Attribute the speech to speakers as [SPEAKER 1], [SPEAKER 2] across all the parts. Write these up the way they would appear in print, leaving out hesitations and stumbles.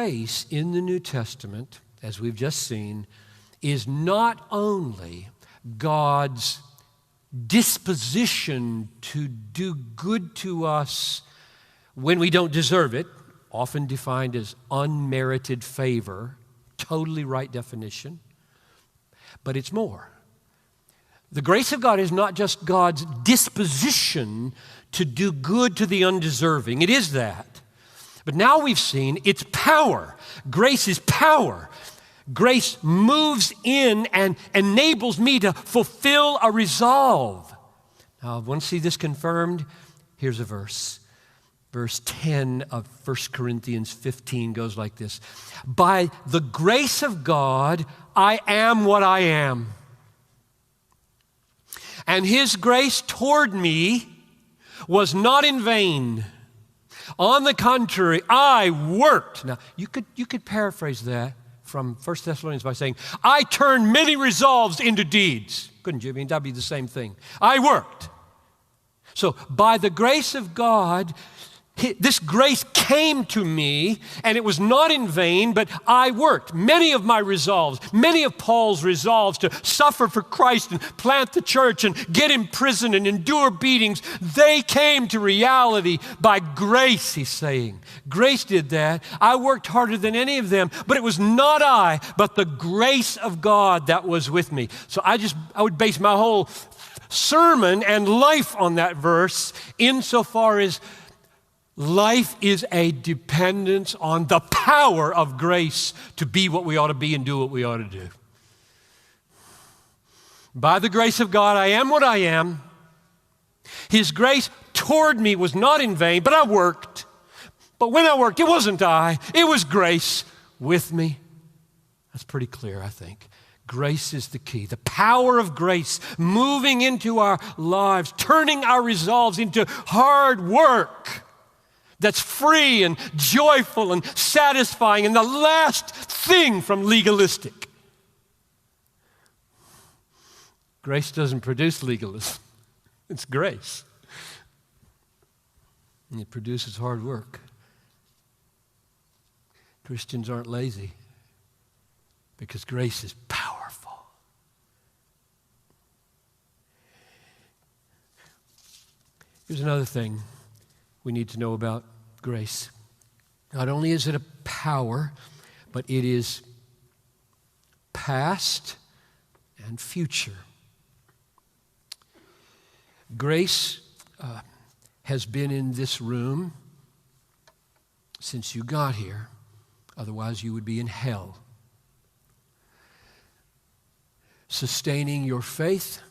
[SPEAKER 1] grace in the New Testament, as we've just seen, is not only God's disposition to do good to us when we don't deserve it, often defined as unmerited favor, totally right definition, but it's more. The grace of God is not just God's disposition to do good to the undeserving. It is that. But now we've seen it's power. Grace is power. Grace moves in and enables me to fulfill a resolve. Now, want to see this confirmed? Here's a verse. Verse 10 of 1 Corinthians 15 goes like this. By the grace of God, I am what I am. And His grace toward me was not in vain. On the contrary, I worked. Now, you could paraphrase that from 1 Thessalonians by saying, I turned many resolves into deeds. Couldn't you? I mean, that'd be the same thing. I worked. So by the grace of God, this grace came to me, and it was not in vain, but I worked. Many of my resolves, many of Paul's resolves to suffer for Christ and plant the church and get in prison and endure beatings, they came to reality by grace, he's saying. Grace did that. I worked harder than any of them, but it was not I, but the grace of God that was with me. So I would base my whole sermon and life on that verse insofar as life is a dependence on the power of grace to be what we ought to be and do what we ought to do. By the grace of God, I am what I am. His grace toward me was not in vain, but I worked. But when I worked, it wasn't I. It was grace with me. That's pretty clear, I think. Grace is the key. The power of grace moving into our lives, turning our resolves into hard work that's free and joyful and satisfying, and the last thing from legalistic. Grace doesn't produce legalism. It's grace. And it produces hard work. Christians aren't lazy because grace is powerful. Here's another thing we need to know about grace. Not only is it a power, but it is past and future. Grace has been in this room since you got here. Otherwise, you would be in hell. Sustaining your faith,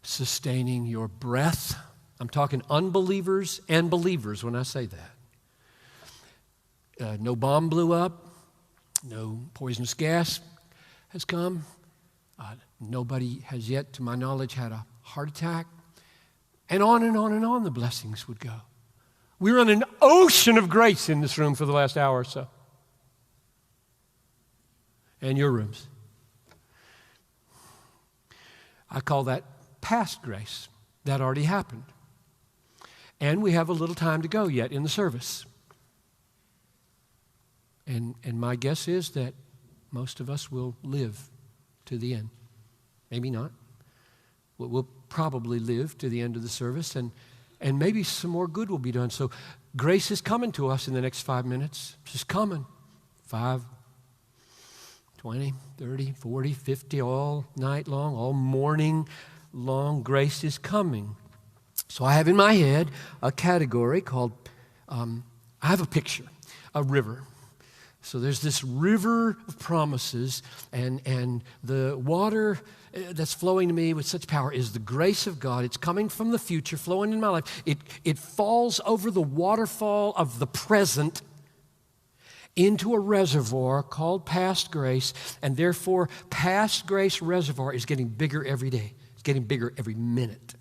[SPEAKER 1] sustaining your breath. I'm talking unbelievers and believers when I say that. No bomb blew up. No poisonous gas has come. Nobody has yet, to my knowledge, had a heart attack. And on and on and on the blessings would go. We're on an ocean of grace in this room for the last hour or so. And your rooms. I call that past grace. That already happened. And we have a little time to go yet in the service. And my guess is that most of us will live to the end. Maybe not. We'll probably live to the end of the service, and maybe some more good will be done. So grace is coming to us in the next 5 minutes. It's just coming. 5, 20, 30, 40, 50, all night long, all morning long. Grace is coming. So I have in my head a category called, I have a picture, a river. So there's this river of promises, and the water that's flowing to me with such power is the grace of God. It's coming from the future, flowing in my life. It falls over the waterfall of the present into a reservoir called past grace, and therefore past grace reservoir is getting bigger every day. It's getting bigger every minute,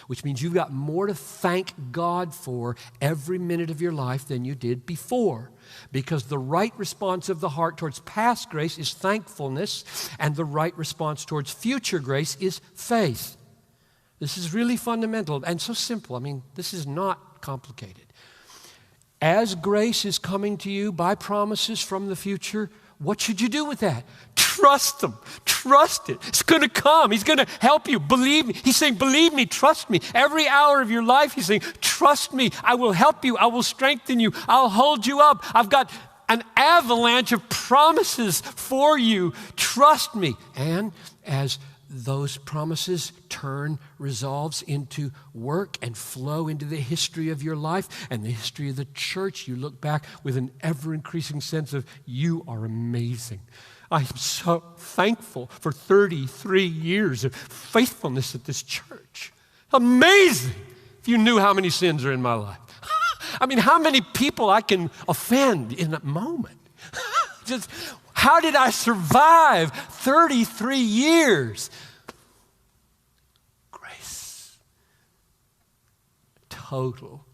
[SPEAKER 1] which means you've got more to thank God for every minute of your life than you did before. Because the right response of the heart towards past grace is thankfulness, and the right response towards future grace is faith. This is really fundamental and so simple. I mean, this is not complicated. As grace is coming to you by promises from the future, what should you do with that? Trust them. Trust it. It's going to come. He's going to help you. Believe me. He's saying, believe me, trust me. Every hour of your life, he's saying, trust me. I will help you. I will strengthen you. I'll hold you up. I've got an avalanche of promises for you. Trust me. And as those promises resolves into work and flow into the history of your life and the history of the church, you look back with an ever-increasing sense of, you are amazing. I am so thankful for 33 years of faithfulness at this church. Amazing! If you knew how many sins are in my life. I mean, how many people I can offend in a moment. Just, how did I survive 33 years? Grace. Total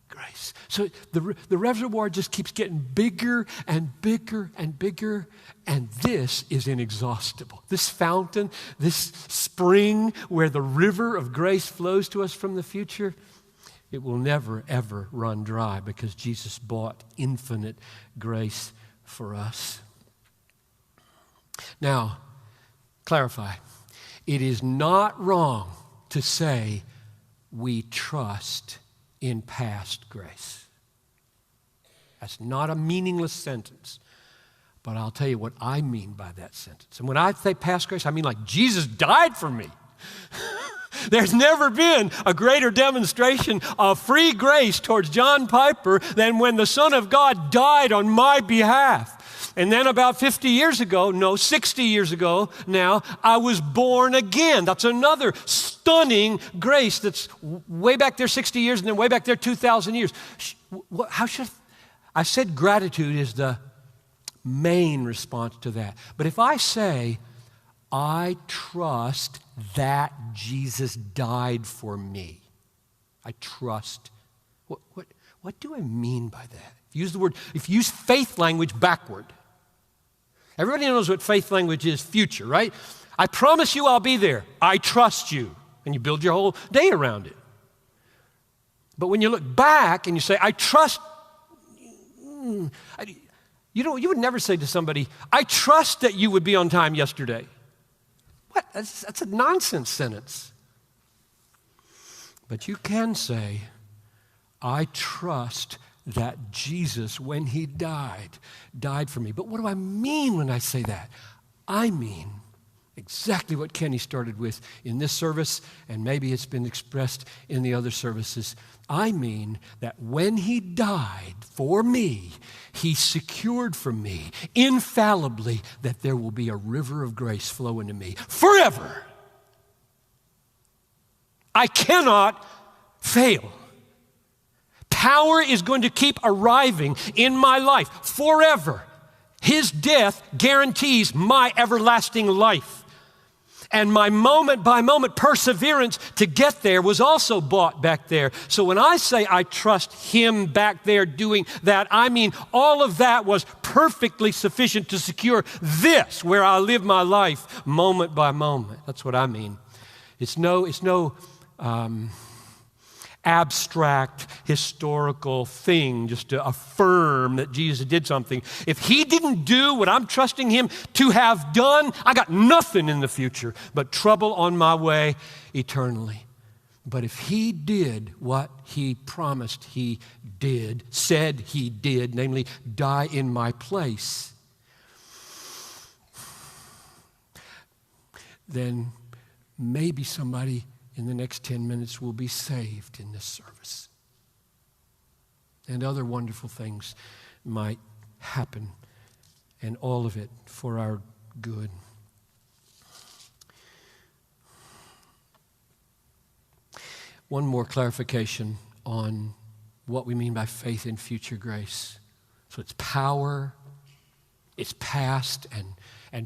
[SPEAKER 1] grace. So the reservoir just keeps getting bigger and bigger and bigger, and this is inexhaustible. This fountain, this spring where the river of grace flows to us from the future, it will never, ever run dry because Jesus bought infinite grace for us. Now, clarify. It is not wrong to say we trust in past grace. That's not a meaningless sentence. But I'll tell you what I mean by that sentence. And when I say past grace, I mean like Jesus died for me. There's never been a greater demonstration of free grace towards John Piper than when the Son of God died on my behalf. And then about 60 years ago now, I was born again. That's another stunning grace that's way back there 60 years and then way back there 2,000 years. I said gratitude is the main response to that. But if I say, I trust that Jesus died for me, I trust, what do I mean by that? If you use faith language backward, everybody knows what faith language is, future, right? I promise you I'll be there. I trust you. And you build your whole day around it. But when you look back and you say, I trust, you would never say to somebody, I trust that you would be on time yesterday. What? That's a nonsense sentence. But you can say, I trust that Jesus, when he died for me. But what do I mean when I say that? I mean exactly what Kenny started with in this service, and maybe it's been expressed in the other services. I mean that when he died for me, he secured for me infallibly that there will be a river of grace flow into me forever. I cannot fail. Power is going to keep arriving in my life forever. His death guarantees my everlasting life. And my moment by moment perseverance to get there was also bought back there. So when I say I trust him back there doing that, I mean all of that was perfectly sufficient to secure this, where I live my life moment by moment. That's what I mean. It's no abstract historical thing just to affirm that Jesus did something. If he didn't do what I'm trusting him to have done, I got nothing in the future but trouble on my way eternally. But if he did what he promised he did, said he did, namely die in my place, then maybe somebody in the next 10 minutes will be saved in this service. And other wonderful things might happen, and all of it for our good. One more clarification on what we mean by faith in future grace. So it's power, it's past and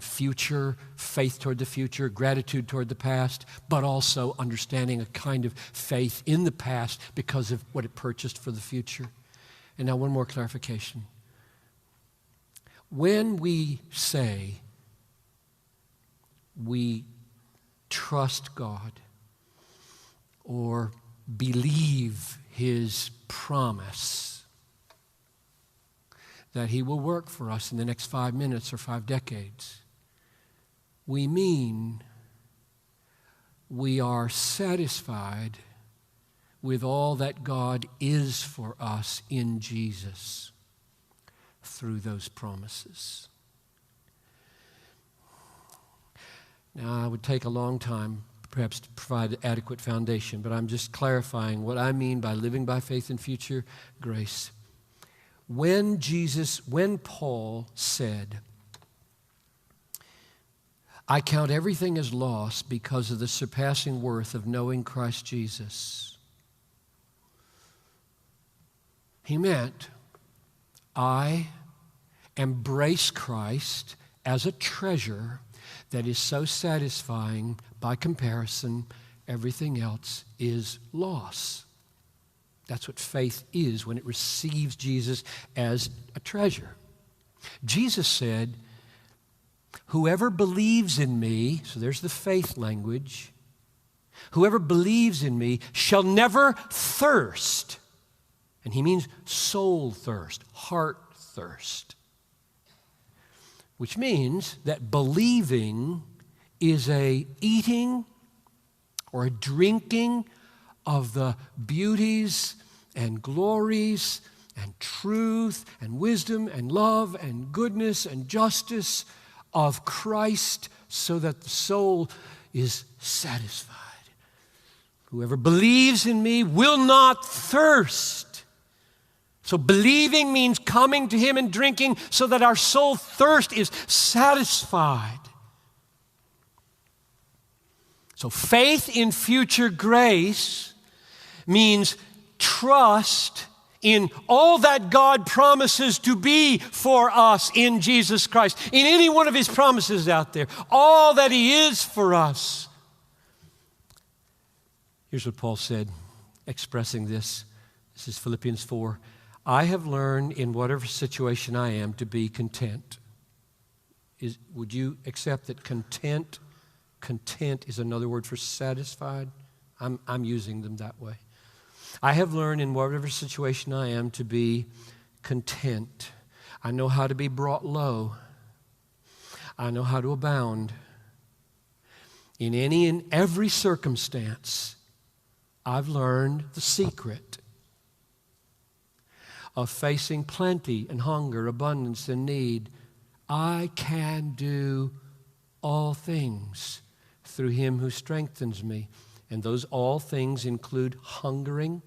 [SPEAKER 1] future, faith toward the future, gratitude toward the past, but also understanding a kind of faith in the past because of what it purchased for the future. And now one more clarification. When we say we trust God or believe his promise, that He will work for us in the next 5 minutes or 5 decades. We mean we are satisfied with all that God is for us in Jesus through those promises. Now, it would take a long time perhaps to provide adequate foundation, but I'm just clarifying what I mean by living by faith in future grace. When Paul said, I count everything as loss because of the surpassing worth of knowing Christ Jesus, he meant, I embrace Christ as a treasure that is so satisfying, by comparison, everything else is loss. That's what faith is when it receives Jesus as a treasure. Jesus said, whoever believes in me, so there's the faith language, whoever believes in me shall never thirst. And he means soul thirst, heart thirst. Which means that believing is a eating or a drinking of the beauties and glories and truth and wisdom and love and goodness and justice of Christ so that the soul is satisfied. Whoever believes in me will not thirst. So believing means coming to Him and drinking so that our soul thirst is satisfied. So faith in future grace means trust in all that God promises to be for us in Jesus Christ, in any one of His promises out there, all that He is for us. Here's what Paul said, expressing this. This is Philippians 4. I have learned in whatever situation I am to be content. Would you accept that content is another word for satisfied? I'm using them that way. I have learned in whatever situation I am to be content. I know how to be brought low. I know how to abound. In any and every circumstance, I've learned the secret of facing plenty and hunger, abundance and need. I can do all things through Him who strengthens me. And those all things include hungering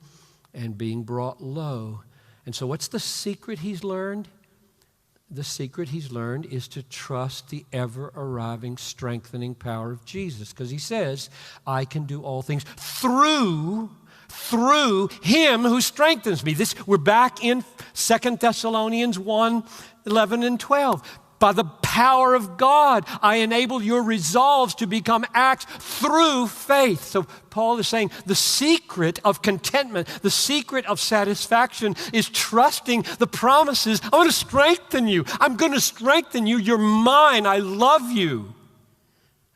[SPEAKER 1] and being brought low. And so what's the secret he's learned? The secret he's learned is to trust the ever-arriving, strengthening power of Jesus. Because he says, I can do all things through Him who strengthens me. We're back in 2 Thessalonians 1, 11 and 12. By the power of God, I enable your resolves to become acts through faith. So Paul is saying the secret of contentment, the secret of satisfaction is trusting the promises. I'm going to strengthen you. I'm going to strengthen you. You're mine. I love you.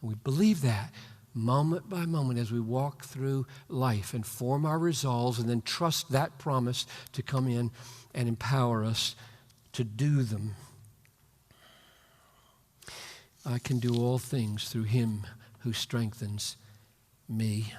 [SPEAKER 1] And we believe that moment by moment as we walk through life and form our resolves and then trust that promise to come in and empower us to do them. I can do all things through Him who strengthens me.